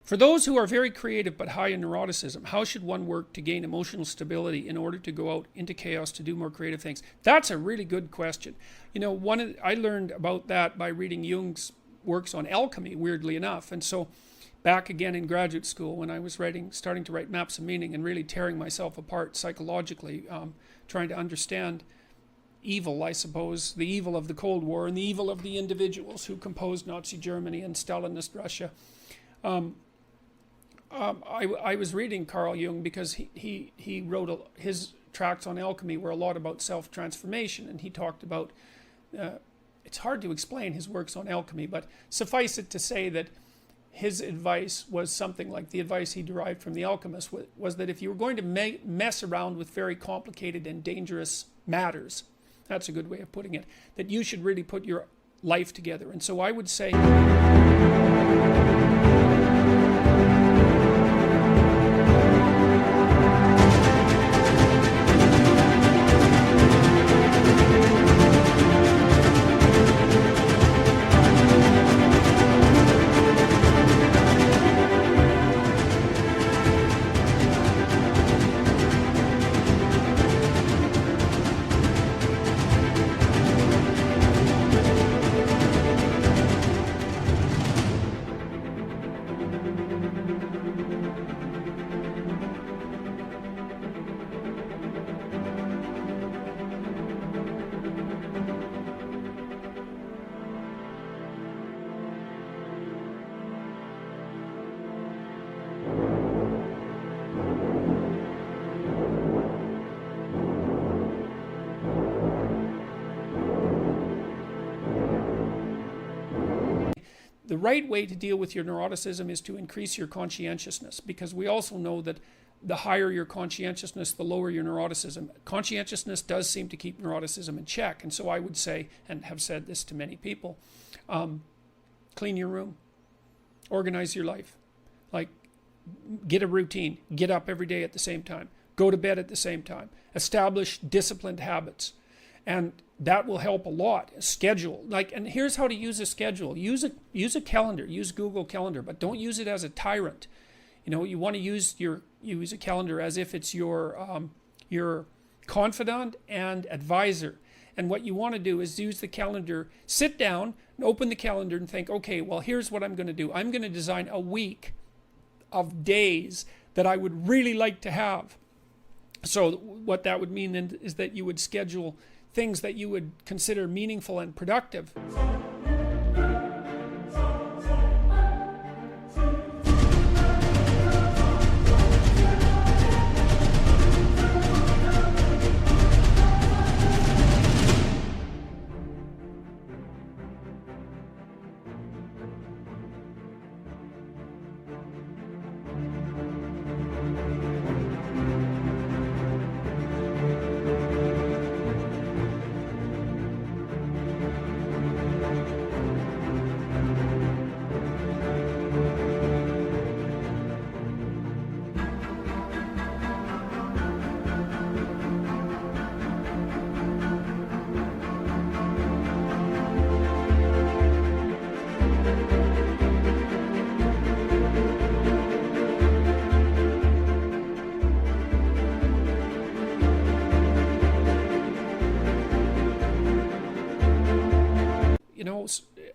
For those who are very creative but high in neuroticism, how should one work to gain emotional stability in order to go out into chaos to do more creative things? That's a really good question. You know, I learned about that by reading Jung's works on alchemy, weirdly enough. And so back again in graduate school when I was starting to write Maps of Meaning and really tearing myself apart psychologically, trying to understand evil, I suppose, the evil of the Cold War and the evil of the individuals who composed Nazi Germany and Stalinist Russia. I was reading Carl Jung because he wrote his tracts on alchemy were a lot about self-transformation, and he talked about, it's hard to explain his works on alchemy, but suffice it to say that his advice was something like the advice he derived from the alchemist was that if you were going to mess around with very complicated and dangerous matters, that's a good way of putting it, that you should really put your life together. And so I would say the right way to deal with your neuroticism is to increase your conscientiousness, because we also know that the higher your conscientiousness, the lower your neuroticism. Conscientiousness does seem to keep neuroticism in check. And so I would say, and have said this to many people, clean your room, organize your life, like get a routine, get up every day at the same time, go to bed at the same time, establish disciplined habits. And that will help a lot. Schedule, and here's how to use a schedule. Use a calendar, use Google Calendar, but don't use it as a tyrant. You know, you want to use a calendar as if it's your confidant and advisor. And what you want to do is use the calendar, sit down, and open the calendar and think, okay, well, here's what I'm going to do. I'm going to design a week of days that I would really like to have. So what that would mean then is that you would schedule things that you would consider meaningful and productive.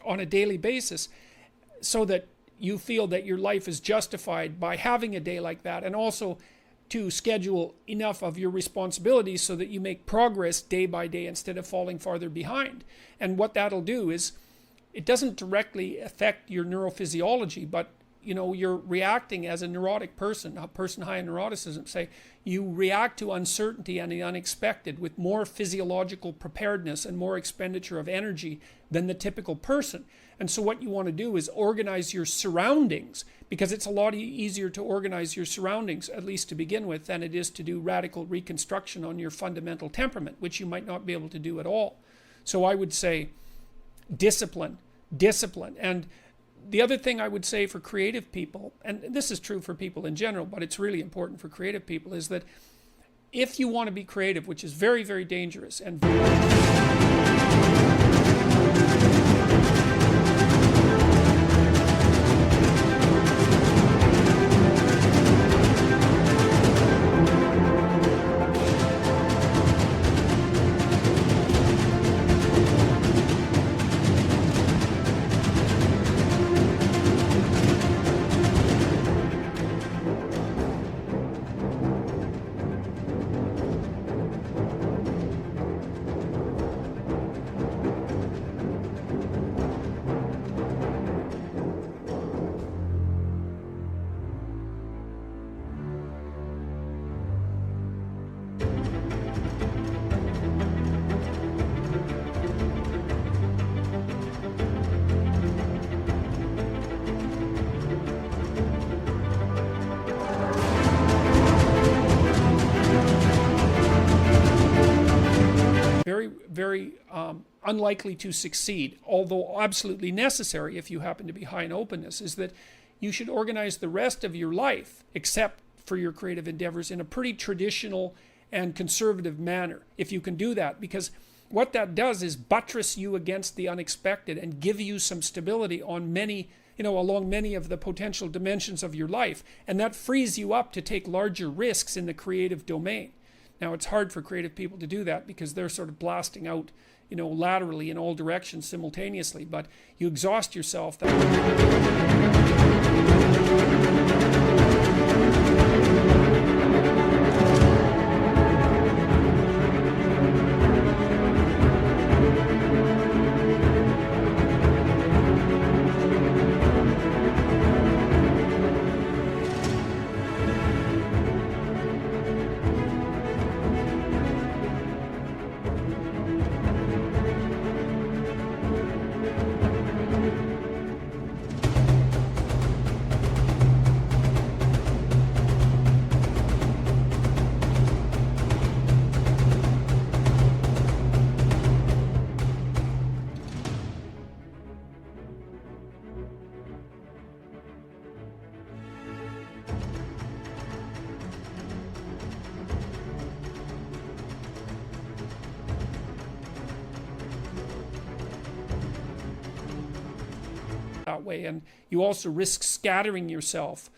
On a daily basis, so that you feel that your life is justified by having a day like that, and also to schedule enough of your responsibilities so that you make progress day by day instead of falling farther behind. And what that'll do is, it doesn't directly affect your neurophysiology, but you're reacting as a neurotic person, a person high in neuroticism, say, you react to uncertainty and the unexpected with more physiological preparedness and more expenditure of energy than the typical person. And so what you want to do is organize your surroundings, because it's a lot easier to organize your surroundings, at least to begin with, than it is to do radical reconstruction on your fundamental temperament, which you might not be able to do at all. So I would say discipline. And the other thing I would say for creative people, and this is true for people in general, but it's really important for creative people, is that if you want to be creative, which is very, very dangerous and very very unlikely to succeed, although absolutely necessary if you happen to be high in openness, is that you should organize the rest of your life, except for your creative endeavors, in a pretty traditional and conservative manner, if you can do that, because what that does is buttress you against the unexpected and give you some stability on many, along many of the potential dimensions of your life, and that frees you up to take larger risks in the creative domain. Now, it's hard for creative people to do that because they're sort of blasting out, laterally in all directions simultaneously, but you exhaust yourself that way, and you also risk scattering yourself